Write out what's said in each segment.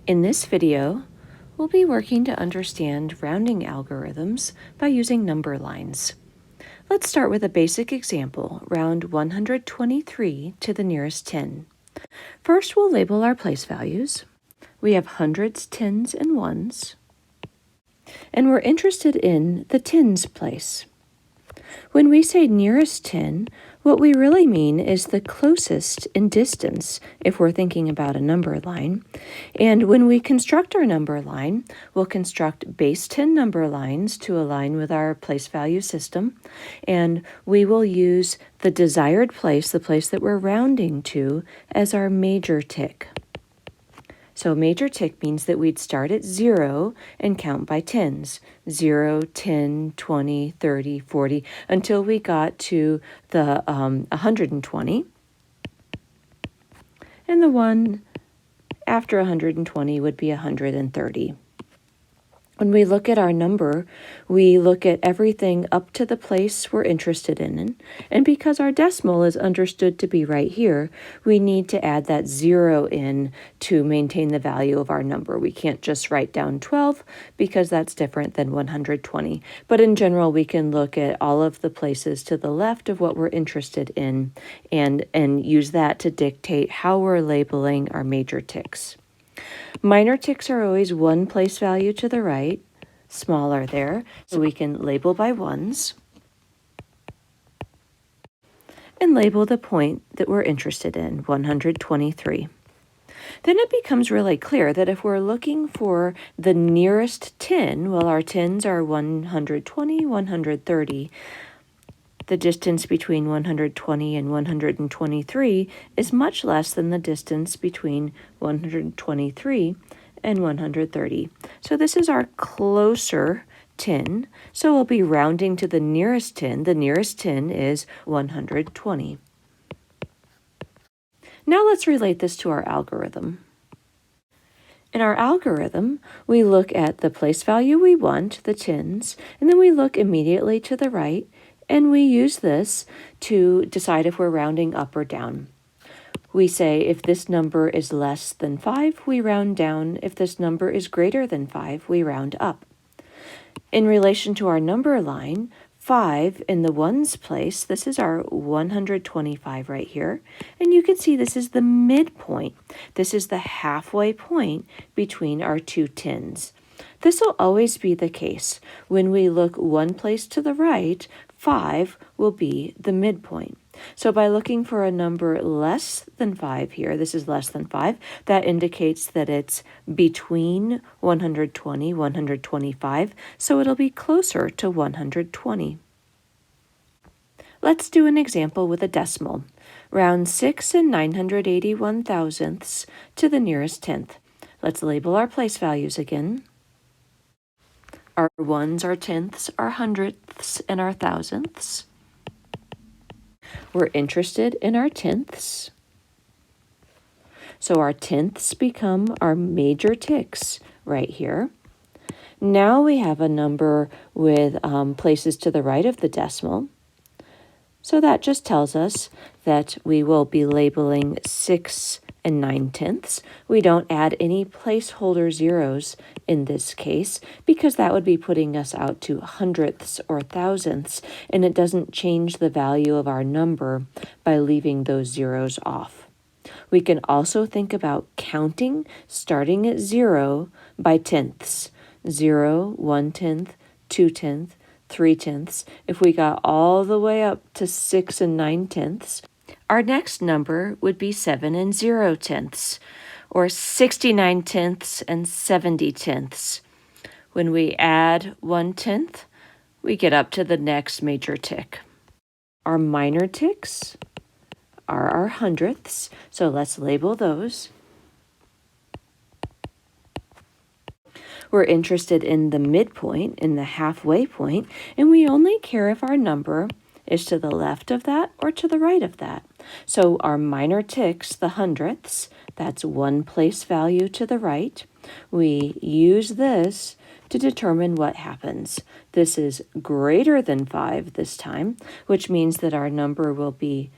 In this video, we'll be working to understand rounding algorithms by using number lines. Let's start with a basic example, round 123 to the nearest 10. First, we'll label our place values. We have hundreds, tens, and ones. And we're interested in the tens place. When we say nearest 10, what we really mean is the closest in distance if we're thinking about a number line. And when we construct our number line, we'll construct base 10 number lines to align with our place value system. And we will use the desired place, the place that we're rounding to, as our major tick. So major tick means that we'd start at 0 and count by tens. 0, 10, 20, 30, 40, until we got to the 120. And the one after 120 would be 130. When we look at our number, we look at everything up to the place we're interested in. And because our decimal is understood to be right here, we need to add that 0 in to maintain the value of our number. We can't just write down 12 because that's different than 120. But in general, we can look at all of the places to the left of what we're interested in and use that to dictate how we're labeling our major ticks. Minor ticks are always one place value to the right, smaller there, so we can label by ones and label the point that we're interested in, 123. Then it becomes really clear that if we're looking for the nearest 10, well, our tens are 120, 130, the distance between 120 and 123 is much less than the distance between 123 and 130. So this is our closer 10. So we'll be rounding to the nearest 10. The nearest 10 is 120. Now let's relate this to our algorithm. In our algorithm, we look at the place value we want, the tens, and then we look immediately to the right, and we use this to decide if we're rounding up or down. We say if this number is less than 5, we round down. If this number is greater than 5, we round up. In relation to our number line, 5 in the ones place, this is our 125 right here. And you can see this is the midpoint. This is the halfway point between our two tens. This will always be the case. When we look one place to the right, 5 will be the midpoint. So by looking for a number less than 5 here, this is less than 5, that indicates that it's between 120, 125, so it'll be closer to 120. Let's do an example with a decimal. Round 6 and 981 thousandths to the nearest tenth. Let's label our place values again. Our ones, our tenths, our hundredths, and our thousandths. We're interested in our tenths. So our tenths become our major ticks right here. Now we have a number with places to the right of the decimal. So that just tells us that we will be labeling 6 and 9/10. We don't add any placeholder zeros in this case because that would be putting us out to hundredths or thousandths, and it doesn't change the value of our number by leaving those zeros off. We can also think about counting starting at 0 by tenths. 0, 1/10, 2/10, 3/10. If we got all the way up to 6 and 9/10, our next number would be 7 and 0/10, or 69/10 and 70/10. When we add 1/10, we get up to the next major tick. Our minor ticks are our hundredths, so let's label those. We're interested in the midpoint, in the halfway point, and we only care if our number is to the left of that or to the right of that. So our minor ticks, the hundredths, that's one place value to the right. We use this to determine what happens. This is greater than 5 this time, which means that our number will be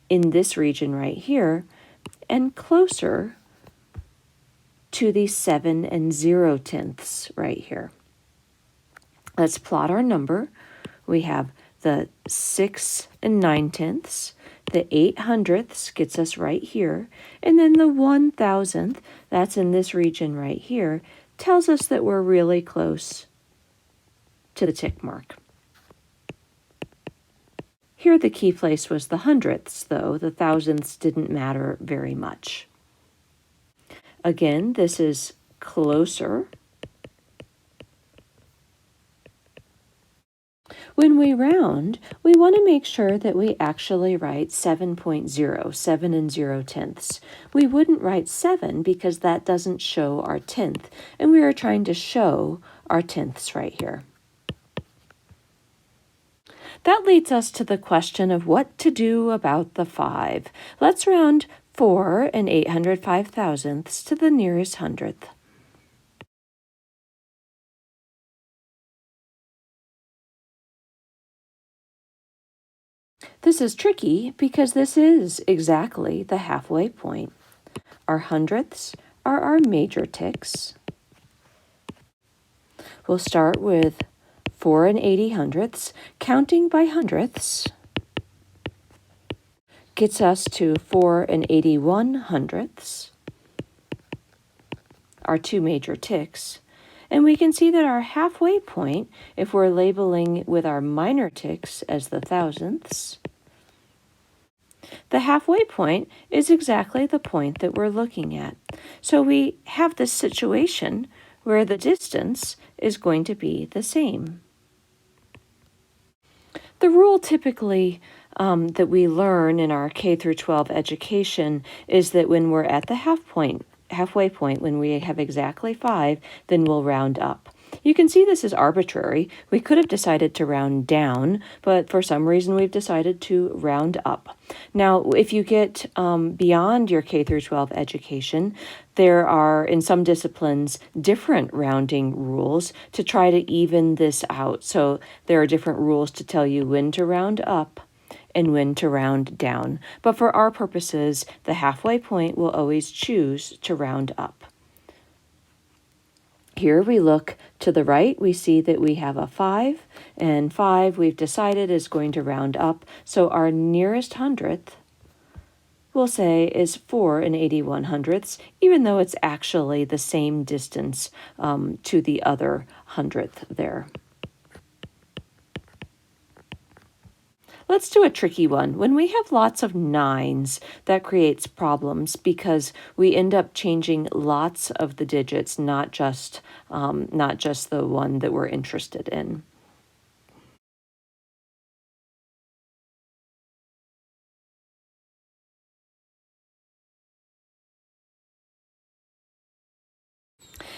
in this region right here and closer to the 7 and 0 tenths right here. Let's plot our number. We have the 6 and 9 tenths. The 8 hundredths gets us right here. And then the 1,000th, that's in this region right here, tells us that we're really close to the tick mark. Here the key place was the hundredths, though. The thousandths didn't matter very much. Again, this is closer. When we round, we want to make sure that we actually write 7.0, 7 and 0 tenths. We wouldn't write 7 because that doesn't show our tenth, and we are trying to show our tenths right here. That leads us to the question of what to do about the 5. Let's round 4 and 805 thousandths to the nearest hundredth. This is tricky because this is exactly the halfway point. Our hundredths are our major ticks. We'll start with 4 and 80 hundredths. Counting by hundredths gets us to 4 and 81 hundredths, our two major ticks. And we can see that our halfway point, if we're labeling with our minor ticks as the thousandths, the halfway point is exactly the point that we're looking at. So we have this situation where the distance is going to be the same. The rule typically that we learn in our K through 12 education is that when we're at the halfway point, when we have exactly 5, then we'll round up. You can see this is arbitrary. We could have decided to round down, but for some reason we've decided to round up. Now, if you get beyond your K through 12 education, there are, in some disciplines, different rounding rules to try to even this out. So there are different rules to tell you when to round up and when to round down. But for our purposes, the halfway point will always choose to round up. Here we look to the right, we see that we have a 5, and 5 we've decided is going to round up, so our nearest hundredth we'll say is 4 and 81 hundredths, even though it's actually the same distance to the other hundredth there. Let's do a tricky one. When we have lots of 9s, that creates problems because we end up changing lots of the digits, not just the one that we're interested in.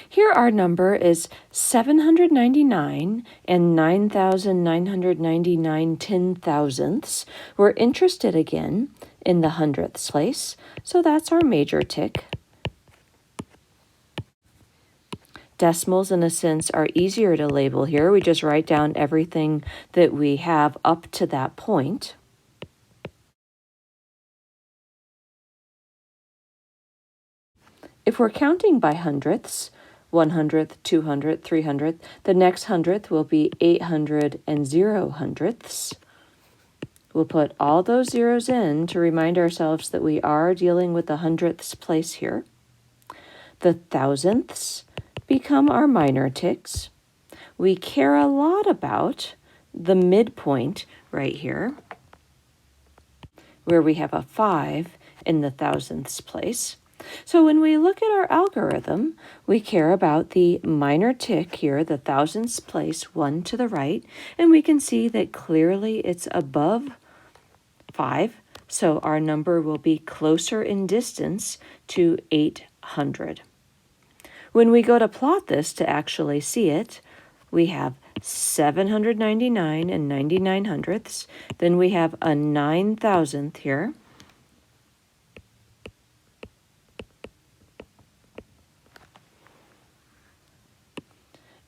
Here our number is 799 and 9,999 ten-thousandths. We're interested again in the hundredths place, so that's our major tick. Decimals, in a sense, are easier to label here. We just write down everything that we have up to that point. If we're counting by hundredths, 100th, 200th, 300th. The next hundredth will be 800 and 0 hundredths. We'll put all those zeros in to remind ourselves that we are dealing with the hundredths place here. The thousandths become our minor ticks. We care a lot about the midpoint right here, where we have a 5 in the thousandths place. So when we look at our algorithm, we care about the minor tick here, the thousandths place, 1 to the right, and we can see that clearly it's above 5, so our number will be closer in distance to 800. When we go to plot this to actually see it, we have 799 and 99 hundredths, then we have a 9,000th here.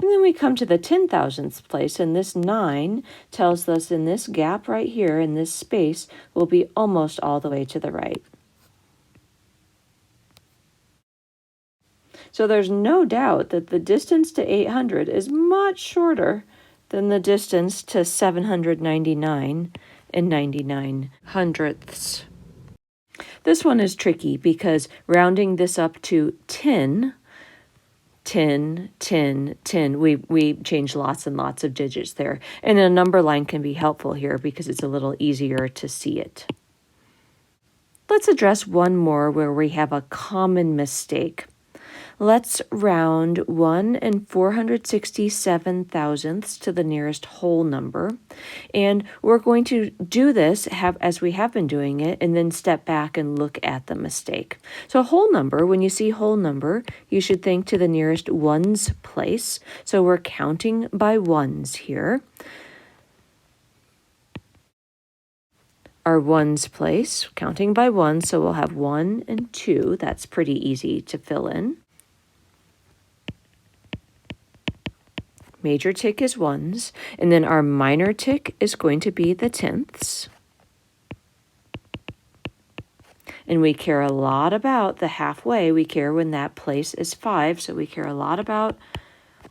And then we come to the 10,000th place, and this 9 tells us in this gap right here, in this space, will be almost all the way to the right. So there's no doubt that the distance to 800 is much shorter than the distance to 799 and 99 hundredths. This one is tricky because rounding this up to 10, 10, 10, 10, we change lots and lots of digits there. And a number line can be helpful here because it's a little easier to see it. Let's address one more where we have a common mistake. Let's round 1 467 thousandths to the nearest whole number. And we're going to do this as we have been doing it, and then step back and look at the mistake. So a whole number, when you see whole number, you should think to the nearest ones place. So we're counting by ones here. Our ones place, counting by ones, so we'll have 1 and 2. That's pretty easy to fill in. Major tick is ones, and then our minor tick is going to be the tenths. And we care a lot about the halfway. We care when that place is 5, so we care a lot about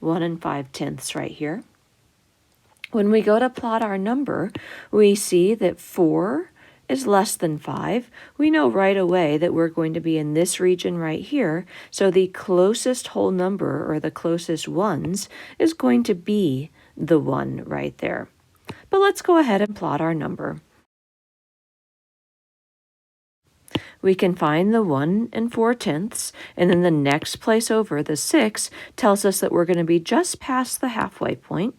1 5/10 right here. When we go to plot our number, we see that 4 is less than 5. We know right away that we're going to be in this region right here, so the closest whole number, or the closest ones, is going to be the 1 right there. But let's go ahead and plot our number. We can find the 1 4/10, and then the next place over, the 6, tells us that we're going to be just past the halfway point.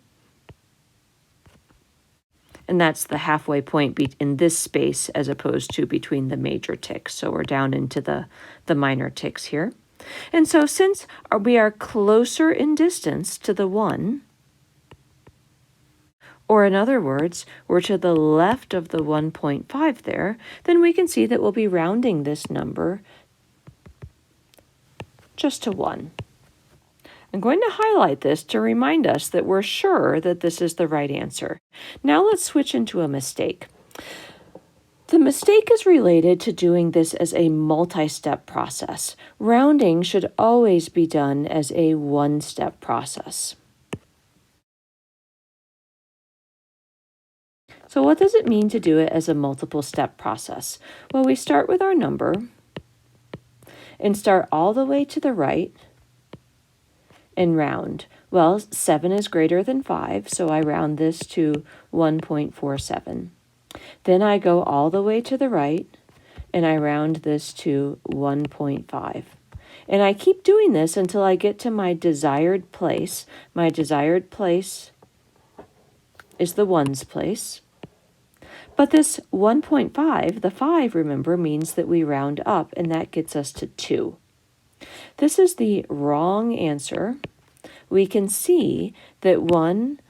And that's the halfway point in this space as opposed to between the major ticks. So we're down into the minor ticks here. And so since we are closer in distance to the 1, or in other words, we're to the left of the 1.5 there, then we can see that we'll be rounding this number just to 1. I'm going to highlight this to remind us that we're sure that this is the right answer. Now let's switch into a mistake. The mistake is related to doing this as a multi-step process. Rounding should always be done as a one-step process. So what does it mean to do it as a multiple step process? Well, we start with our number and start all the way to the right and round. Well, 7 is greater than 5, so I round this to 1.47. Then I go all the way to the right and I round this to 1.5. And I keep doing this until I get to my desired place. My desired place is the ones place. But this 1.5, the 5, remember, means that we round up, and that gets us to 2. This is the wrong answer. We can see that 1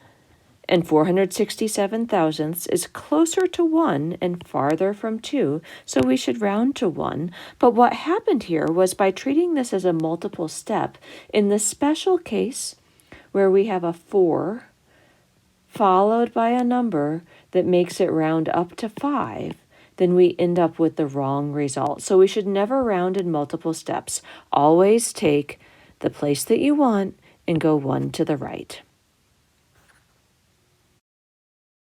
467 thousandths is closer to 1 and farther from 2, so we should round to 1. But what happened here was, by treating this as a multiple step, in the special case where we have a 4 followed by a number that makes it round up to 5, then we end up with the wrong result. So we should never round in multiple steps. Always take the place that you want and go 1 to the right.